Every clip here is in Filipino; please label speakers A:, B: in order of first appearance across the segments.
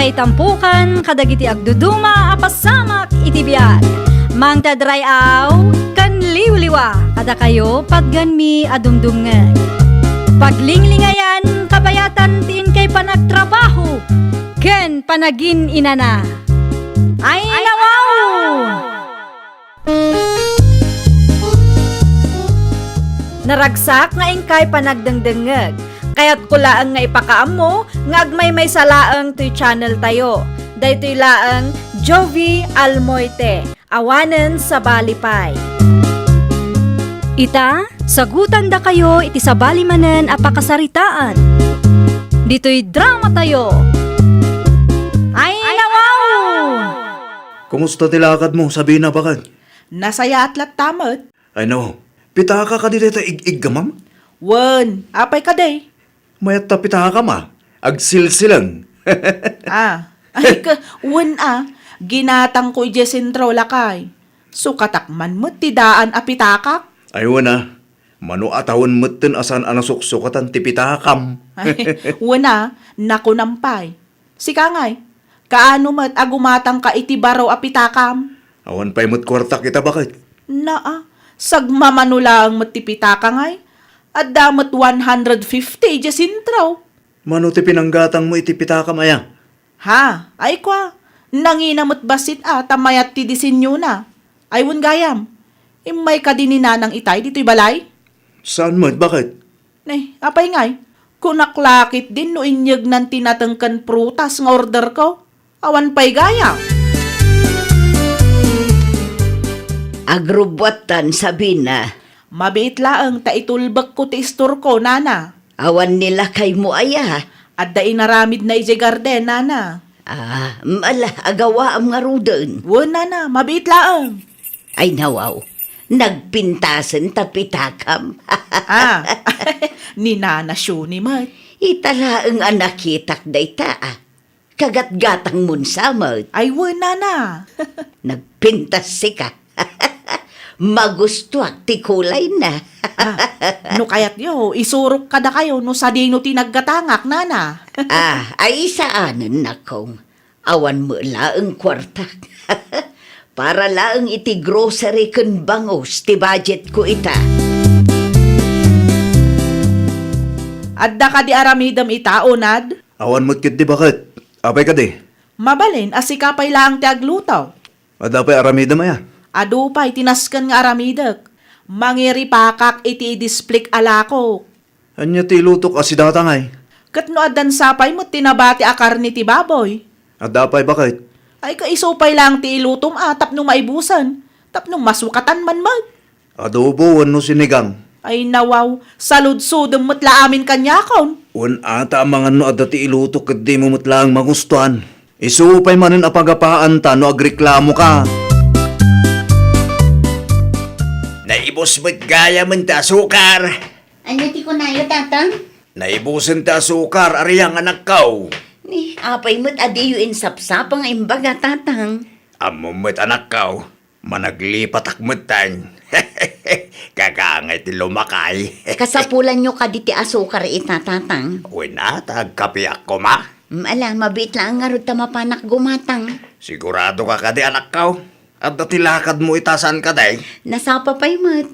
A: Kay tampukan, kadagiti agduduma, apasamak itibiyag. Mang tadrayaw, kan liwliwa, kada kayo pagganmi adumdumngeg. Paglinglingayan, kabayatan tiin kay panagtrabaho, ken panagin inana. Ay nawaw! Naragsak nga ingkay panagdengdengeg. Kaya't kulaang nga ipakaam mo, nga agmay may salaang to'y channel tayo. Daytoy laang Jovi Almoite, awanen sa balipay. Ita, sagutan da kayo iti sa balimanen apakasaritaan. Dito'y drama tayo. Ay nawaw!
B: Kumusta tilakad mo? Sabi na bakit?
C: Nasaya atlat tamat.
B: Ay no, pitaka ka di dito ig gamam?
C: Wen, apay ka day.
B: Mayat ta pitaka ma. Agsilsilang.
C: Ay ka, wen ginatang ko jesentro lakay. Sukatakman mo tidaan apitakak.
B: Ay wana, mano atawon mutten asan anasuksukatan ti pitakam.
C: Ay, wen nakunampay. Sika ngay, kaano mat agumatang ka iti baraw apitakam?
B: Awan pa'y mo't kwarta kita bakit?
C: Sagmamanula ang matipitaka ngay. At damat 150 jesentro.
B: Mano ti pinanggatang mo iti pitakam aya?
C: Ha, ay kwa. Nanginamot basit tamayat ti disenyo na. Ay wun gayam. Imay ka din ni nanang itay dito'y balay?
B: Saan mo? Bakit?
C: Apay ngay. Kunaklakit din no inyag ng tinatangkan prutas ng order ko. Awan pa'y gayam.
D: Agrobwatan sabi na,
C: Mabiit laang taitulbag ko ti istor ko, nana.
D: awan nila kay mo aya.
C: At da inaramid na ije garden, nana.
D: Agawa ang nga rudon.
C: Wun, nana, mabiit laang.
D: Ay nawaw, nagpintasan tapitakam.
C: Ni nana siyo ni mat.
D: Itala ang anakitak dayta Kagat-gatang munsamot.
C: Ay wun, nana.
D: Nagpintas sika. Magustuak ti kulay na.
C: No kayat yo, isurok kada kayo no sa di no tinaggatangak, nana.
D: Ay isaanan na kong. Awan mo laang kwartak. Para laang iti grocery kun bangos ti budget ko ita.
C: Adda ka di aramidam ita, onad?
B: Awan mo't kit di bakit? Apay ka di?
C: Mabalin, asikapay lang ti aglutaw.
B: Adapay aramida maya.
C: Adupay, tinaskan nga aramidak. Mangiripakak iti displik alako.
B: Anya ti lutok asidatangay.
C: Kat no adan sapay mo tinabati akar ni ti baboy.
B: Adapay bakit?
C: Ay kaisupay lang ti ilutom tapnong maibusan. Tapnong masukatan man mag.
B: Adobo wano sinigang.
C: Ay nawaw, saludsudom mutla amin kanyakon.
B: Wan ata mga no adati ilutok kat di mo mutlang magustuhan. Isupay manin apagapaan ta no agreklamo ka. Naibos mo't gaya man ta sukar.
D: Ano ti ko na yun, tatang?
B: Naibusan ta sukar, ariyang anak kaw.
D: Ni, apay mo't adiyo insapsapang imbaga, tatang.
B: Amo mo't anak kaw, managlipat akmutan. Kakangay ti lumakay.
D: Kasapulan nyo ka di ti asukar ita, tatang.
B: Wala, tagkapi ako ma.
D: Mabit lang nga rin tamapanak gumatang.
B: Sigurado ka kadi anak kaw. At datilakad mo itasan ka day.
D: Nasapapay mo't.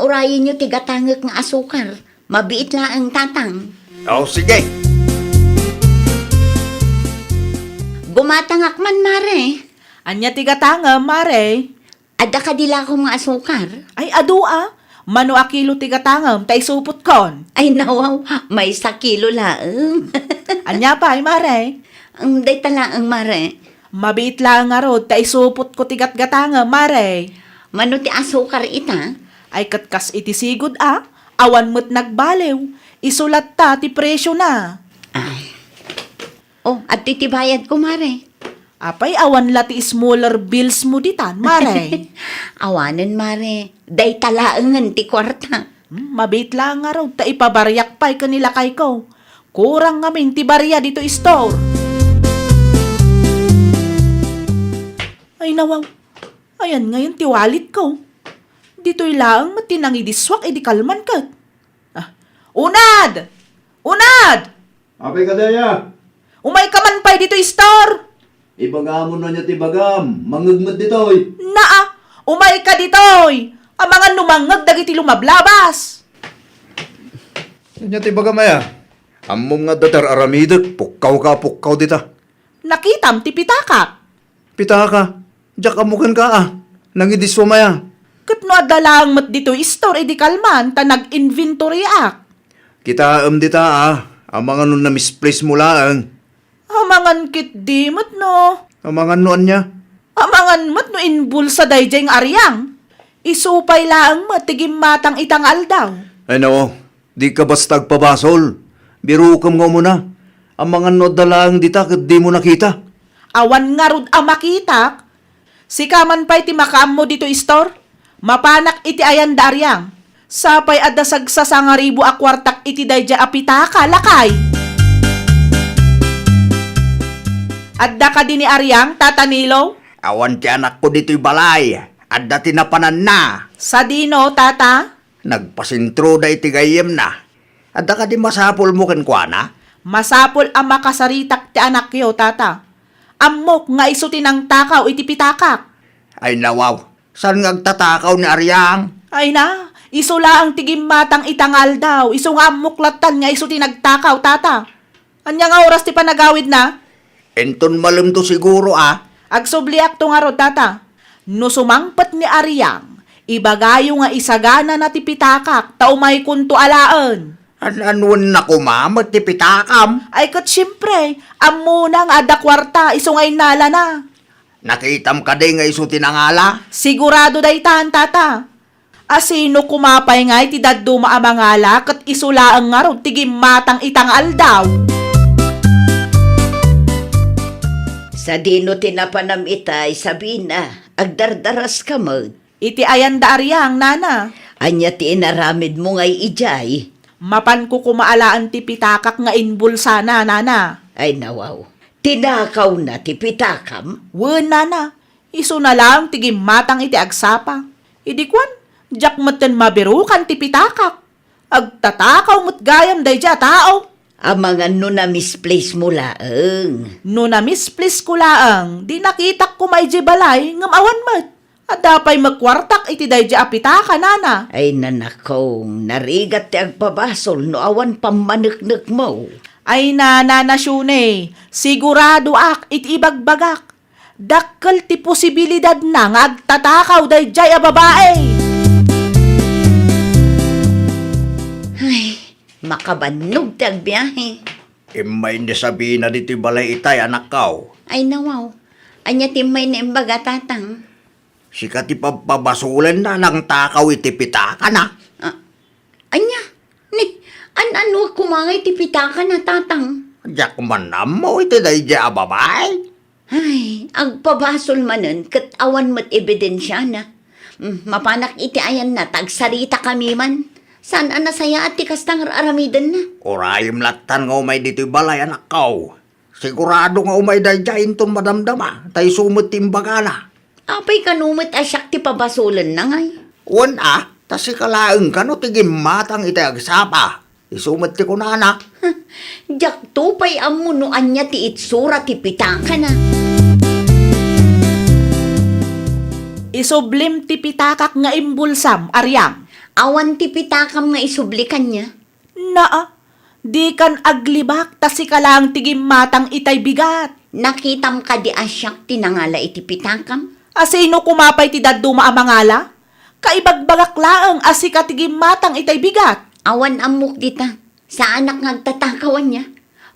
D: Urayin nyo ti gatangak nga asukar. Mabiit lang ang tatang.
B: Oh, sige.
D: Gumatangak man, mare.
C: Anya tigatanga, mare.
D: Ada ka dila ko mga asukar.
C: Ay adua, mano a kilo tigatangam, tay supot kon.
D: Ay nawaw, may 1 kilo lang.
C: Anya pa ay mare.
D: Ang day tala ang mare.
C: Mabiit lang nga rod, tay supot ko tigat-gatanga, mare.
D: Mano ti asukar ita?
C: Ay katkas iti sigod awan mo't nagbalew. Isulat ta ti presyo na.
D: At titibayad ko, mare.
C: Apay awan lati smaller bills mo ditan, mare.
D: Awanan, mare. Day talaangan ti kwarta.
C: Mabit lang nga raw, ta ipabaryak pa'y kanila kay ko. Kurang ngamin ti barya dito store. Ay nawaw, ayan ngayon ti wallet ko. Dito'y laang matinangidiswak edi kalman kat. Unad! Unad!
B: Apay ka daya.
C: Umay ka man pa'y dito, Istor!
B: Ibagamo na niya tibagam. Mangagmad ditoy.
C: Naa! Umay ka ditoy! Ang mga lumangag dagiti lumablabas!
B: Niya tibagam aya. Amom nga datar aramidak. Pukaw ka, pukaw dita.
C: Nakitam ti pitakak.
B: Pita ka. Diyak amukan ka ah. Nangidiswa maya.
C: Kat no adalang mat dito, Istor, edi kalman, ta nag-inventory ak.
B: Kita dita ah. Ang mga nun na misplace mo laang.
C: Amangan kit di mat no.
B: Ang mga noon niya.
C: Amangan mat no inbulsa dayjay ng aryang. Isupay laang mat, tigim matang itangal daw.
B: Ay no, di ka basta agpabasol. Biro ka nga muna. Ang mga nodalang dita kat di mo nakita.
C: Awan nga rod ang makitak. Si kaman pa'y ti makaam mo dito, Istor. Mapanak iti ayan da aryang. Sapay adasag sa 1,000 akwartak iti dayjay apitaka, lakay. Adda ka din ni aryang, Tatanilo?
E: Awan ti anak ko dito'y balay. At dati na panan na.
C: Sa dino, tata?
E: Nagpasintro da iti gayem na. At da ka di masapol mo kenkwana.
C: Masapol ang makasaritak ti anak yo, tata. Amok nga iso tinang takaw iti pitakak.
E: Ay nawaw. San ngagtatakaw ni Aryang?
C: Ay na, iso laang tigim matang itangal daw. Iso nga amuklatan nga iso tinagtakaw, tata. Anya nga oras ti panagawid na?
E: Enton malum to siguro ah.
C: Agsubliak to nga rod, tata. No sumangpat ni Aryang, ibagayo nga isagana na ti pitakak, taumay kunto alaan.
E: Anun na kumamat ti pitakam.
C: Ay kat siyempre, amunang ada kwarta, iso nga inala na.
E: Nakitam ka di nga iso tinangala.
C: Sigurado daytan, tata. Asino kumapay nga iti daduma amangala kat isulaang nga rod tigim matang itangal daw.
D: Sa dino tinapanam itay, sabi na, agdardaras ka mo.
C: Iti ayan da aryang, nana.
D: Anya ti inaramid mo ngay ijay.
C: Mapan ko kumaalaan ti pitakak nga inbulsa na, nana.
D: Ay nawaw, tinakaw na ti pitakam.
C: Wen, nana. Iso na lang tigim matang iti agsapa. Idikwan, jak maten mabirukan ti pitakak. Agtatakaw mo't gayam day dya tao.
D: Ang mga no na misplace mo laeng.
C: No na misplace ko laang, di nakitak ko may balay, ngam awan mat. At dapay magkwartak iti day dya apitaka, nana.
D: Ay nanakong, narigat ti agpabasol no awan pamaneknek mo.
C: Ay nana na syune, sigurado ak iti ibagbagak. Dakkel ti posibilidad na nga agtatakaw day dya a babae.
D: Ay, makabanog ti agbiyahe.
E: Imay ni sabi na dito'y balay itay anak kaw.
D: Ay nawaw, anya ti may naimbaga tatang.
E: Sika ti pabasulan na ng takaw iti pitaka na.
D: Anya, ni, ano kumangay ti pitaka na tatang.
E: Diyak manam mo iti day dya ababay.
D: Ay, agpabasol manen, kat awan mat ebidensya na. Mapanak iti ayan na, tagsarita kami man. Saan anasaya at ti kastang aramidan na?
E: Urayim latan nga umay dito'y balay anak kaw. Sigurado nga umay day dya inton madamdama. Tay sumot timbaga na.
D: Apay kanumit asyak ti pabasulan na ngay.
E: Wan ah, tasi kalaeng ka no tigim matang iti agsapa. Isumot ti kunana.
D: Jak tupay amuno anya ti itsura ti pitaka na.
C: Isublim ti pitakak nga imbulsam, aryang.
D: Awan ti pitakam nga isublikan niya.
C: Naa, di kan aglibak tasi ka lang tigim matang itay bigat.
D: Nakitam ka di asyak tinangala iti pitakam.
C: Asino kumapay ti daduma amangala? Kaibagbagak laang asi ka tigim matang itay bigat.
D: Awan amok dita. Sa anak ngagtatakawan niya.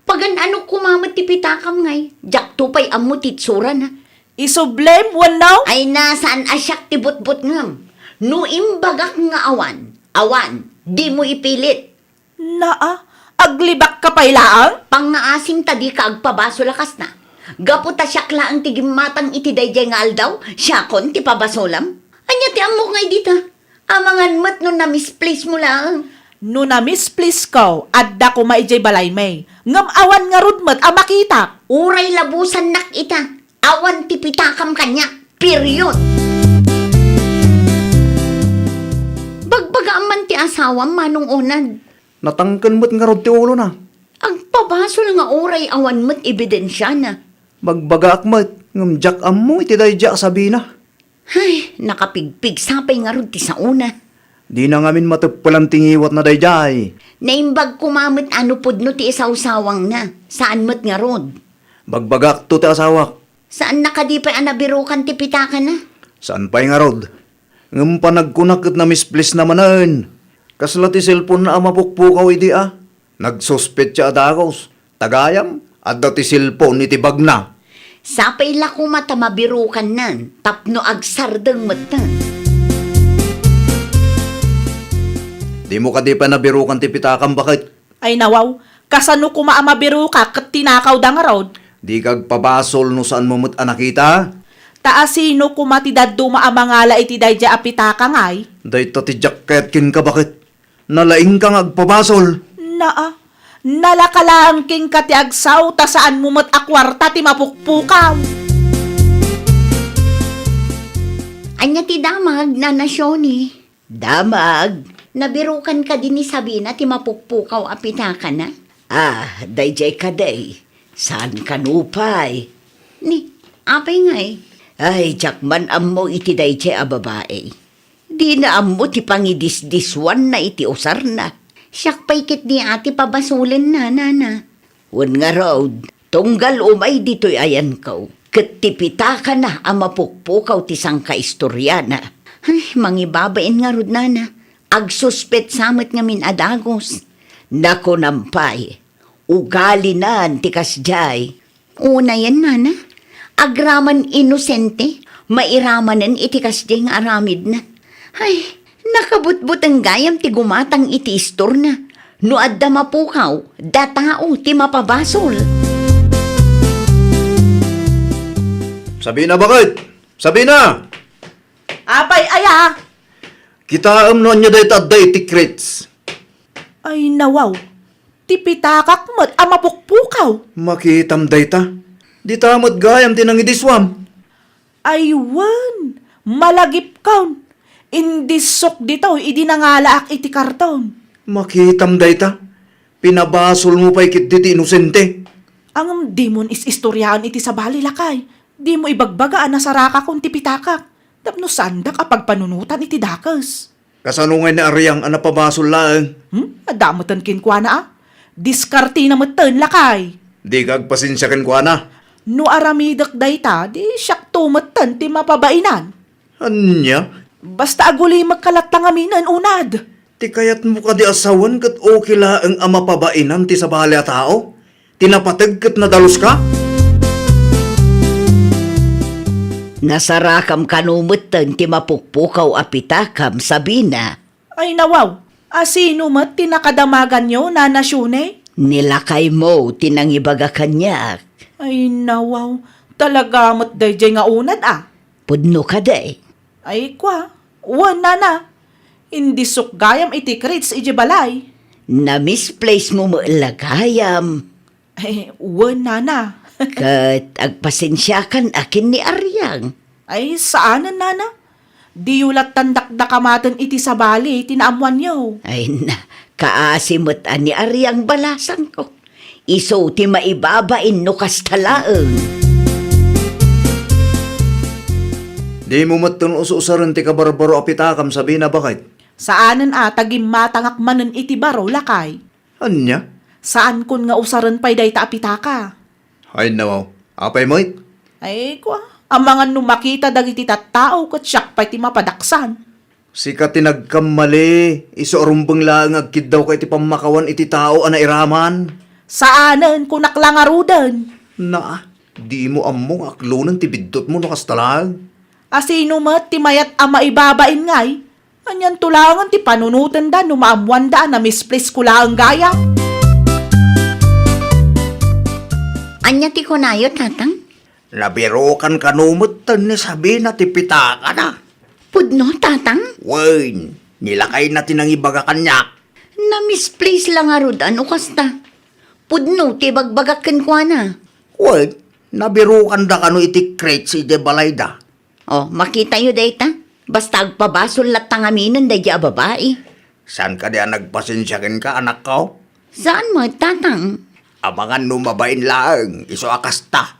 D: Pagan ano kumamat ti pitakam ngay. Jak tupay ammo ti itsura na.
C: Isublem, wanaw?
D: Ay nasaan asyak ti butbut ngam. No imbagak nga awan. Awan, di mo ipilit.
C: Naa, aglibak ka pay laang?
D: Pangaasim tadi ka agpabaso lakas na. Gaputa siyak laang tigimatang iti dayjay nga aldaw, siyakon ti pabasolam. Anya ti amok ngay dita. Amangan mat no na misplace mo lang.
C: No na misplace ko, adda ko maijay balay may. Ngam awan nga rudmat amakita.
D: Uray labusan nak ita. Awan ti pitakam kanya. Period. Bagbaga man ti asawam manong unad.
B: Natangkan mo't nga rod ti ulo na.
D: Ang pabasol nga oray awan mo't ebidensya na.
B: Magbagak mat, ngam jak ammo iti dayja sabi na.
D: Ay, nakapigpig sapay nga rod ti sa una.
B: Di na ngamin matagpalang tingiwat na dayjay.
D: Naimbag kumamit ano pudno ti isaw-sawang na. Saan mo't nga rod?
B: Magbagak to ti asawak.
D: Saan nakadipay anabirukan ti pitaka na?
B: Saan pa'y nga rod? Ngam pa nagkunakit na misplace namanan. Kasla ti cellphone na amapukpukaw idi ah. Nagsuspet siya adakos. Tagayam, at ti cellphone iti bagna.
D: Sapay la kumata mabirukan nan. Tapno agsardeng matan.
B: Di mo ka di pa nabirukan ti pitakam bakit?
C: Ay nawaw, kasano kumaamabiro ka kat tinakaw da nga rod?
B: Di kag pabasol no saan mo mo't anakita?
C: Taasino kumatidad dumaamangala iti dayja apitaka ngay?
B: Day ti jacket kin ka bakit? Nalaing kang agpabasol.
C: Naa, nalakalang king kati agsaw ta saan mo mat akwarta ti mapukpukaw.
D: Anya ti damag na nasyoni. Damag, nabirukan ka din ni Sabina ti mapukpukaw apitaka na? Ah, dayjay ka day. Saan ka nupay? Ni, apay ngay. Ay, jakman ammo iti dayjay a babae. Di na ammo ti pangidisdiswan na iti usar na. Siyak paikit ni ati pabasulin na, nana. Wan nga road, tunggal umay dito'y ayan kaw. Katipita ka na ang mapukpukaw ti sangka istoryana. Ay, mangibabain nga rod, nana. Agsuspet samot nga min adagos. Nako nampay, ugali na ti kasjay. Una yan, nana. Agraman inosente, mairamanen iti kasjay nga aramid na. Ay, nakabutbut ang gayam ti gumatang iti istor na. No adda mapukaw, datao ti mapabasol.
B: Sabi na bakit? Sabi na!
C: Apay aya!
B: Kita no niya day taday ti crits.
C: Ay nawaw, ti pitakak mat amapukpukaw.
B: Makitam day ta. Di tamot gayam tinangidiswam.
C: Ay wan, malagip kaun. Indisok dito, idinangalaak iti karton.
B: Makitam day ta. Pinabasol mo pa'y kit diti inosente.
C: Ang demon is istoryaan iti sa bali lakay. Di mo ibagbagaan na saraka kung ti pitakak. Tapno sandak apag panunutan iti dakas.
B: Kasanungay na ariyang anapabasol lang.
C: Adamutan kinkwa na ah. Diskarti na matan lakay.
B: Di kag pasensyakan ko na.
C: No aramidak dayta, di siyak tumatan ti mapabainan.
B: Anya?
C: Basta aguli magkalatangaminan unad.
B: Ti kayat mo ka di asawan kat okay la ang amapabainan ti sa bahala tao? Tinapatag kat nadalos ka?
D: Nasarakam kanumutan ti mapukpukaw apitakam Sabina.
C: Ay nawaw, asino mat tinakadamagan nyo na nasyune?
D: Nilakay mo tinangibaga kanyak.
C: Ay nawaw, talaga mat dayjay nga unad ah.
D: Pudno ka day.
C: Ay kwa, wala na. Hindi sukgayam iti krits iti balay.
D: Na-misplace mo lagayam.
C: Ay, wala na.
D: Kat agpasensyakan akin ni Aryang.
C: Ay, saanan nana? Di ulat tandakdakamatan iti sa bali, tinaamuan nyo.
D: Ay na, kaasimot ani Aryang balasan ko. Iso ti maibabain no kastalaeng.
B: Di mo matun ususaran ti kabarbaro apitakam sabi na bakit?
C: Saanan tagim matangak manen iti baro lakay.
B: Anya?
C: Saan kun nga usaran pa'y day taapitaka?
B: Ay nawaw. Apay mo it?
C: Ay kwa, ang mga numakita dagiti tattao kat siyak pa'y ti mapadaksan.
B: Sika tinagkamali. Isurumbang lang agkid daw kay ti pamakawan iti tao ana iraman.
C: Saanan kun naklangarudan?
B: Na, di mo among aklunan ti bidot mo no kastalag.
C: Asino mat ti mayat ama ibabain ngay? Anyan tulangan ti panunutan da numaamuan da na misplace ko lang gaya.
D: Anya ti kunayo, tatang?
E: Nabirukan kanumutan ni Sabina ti pitaka na.
D: Pudno, tatang?
E: Wain, nilakay na tinangibaga kanyak.
D: Na-misplace lang nga rod, ano kasta? Pudno, ti bagbagakan ko na.
E: Wain, nabirukan da kano iti crate si de balayda.
D: Oh, makita yu data? Basta agpabasol latang aminan da dya babae.
E: Saan ka diyan nagpasensyakin ka, anak ko?
D: Saan mo, tatang?
E: Amangan numabain laang, iso akasta.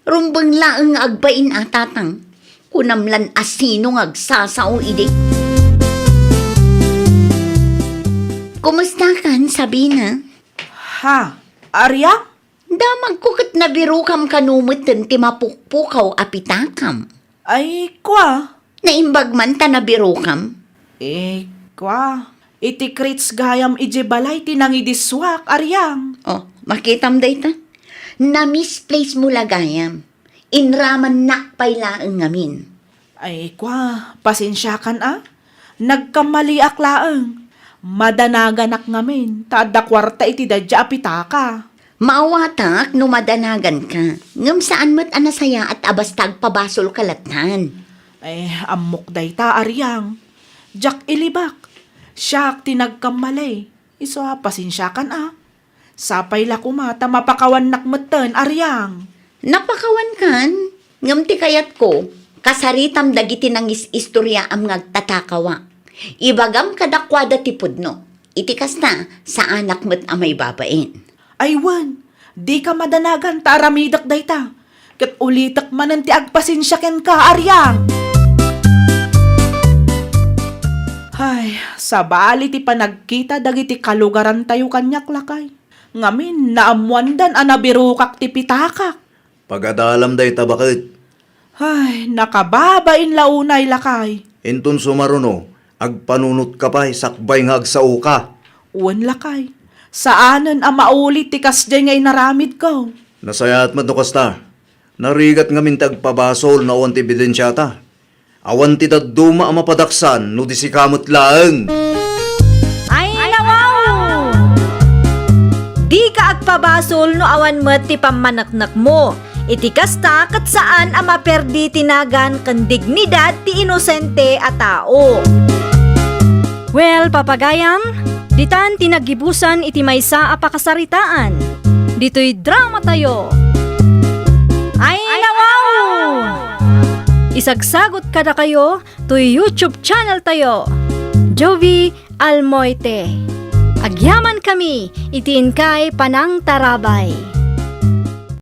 D: Rumbang laang nga agbain atatang. Kunamlan asino nga agsasao idi. Kumusta kan, Sabina?
C: Ha? Aryang?
D: Damag ko kat nabirukam kanumitin ti mapukpukaw apitakam.
C: Ay, kwa.
D: Naimbag man ta nabirukam.
C: Kwa. Iti krits gayam ije balay tinangidiswak, Aryang.
D: Oh, makitam day ta. Na-misplace mo lagayam. Inraman nakpay laang ngamin.
C: Ay, kwa. Pasensyakan Nagkamali aklaang. Madanaganak ngamin. Tada kwarta iti dadya apitaka.
D: Maawatak no madanagan ka. Ngam saan mo't anasaya at abastag pabasol kalatan.
C: Ay, amok day ta, Aryang. Jack ilibak. Siyak tinagkamali. Iso pasensyakan Sapay la kumata mapakawan nakmeten, Aryang.
D: Napakawan kan, ngam ti kayat ko, kasaritam dagiti nang istorya am ngagtatakawa. Ibagam kadakwada ti pudno. Iti kasta sa anak mo't amay babain.
C: Aywan, di ka madanagan taramidak day ta. Kat ulitak manan ti agpasensyaken ka, Aryang. Ay, sabali ti panagkita dagiti kalugaran tayo kanyak lakay. Ngamin, naamuandan anabirukak ti pitakak.
B: Pagadalam day ta bakit?
C: Ay, nakababain launay lakay.
B: Inton sumaruno, agpanunot ka pa, sakbay nga agsao ka.
C: Uwan lakay. Saanan ang maulit ti kasjay ngay naramid ko.
B: Nasayat man to kasta. Narigat nga mintag pabasol na awan ti ebidensya ta. Awan ti dadduma ang mapadaksan no di si kamot laeng.
A: Ay, nawaw! Di ka agpabasol no awan met ti pamanaknak mo. Iti kasta kat saan ang maperdi tinagan kan dignidad ti inosente a tao. Well, papagayam, ditan tinagibusan iti maysa a pakasaritaan. Dito'y drama tayo. Ay, nawaw! Isagsagot kada kayo to YouTube channel tayo. Jovi Almoite. Agyaman kami, itiin kay Panang Tarabay.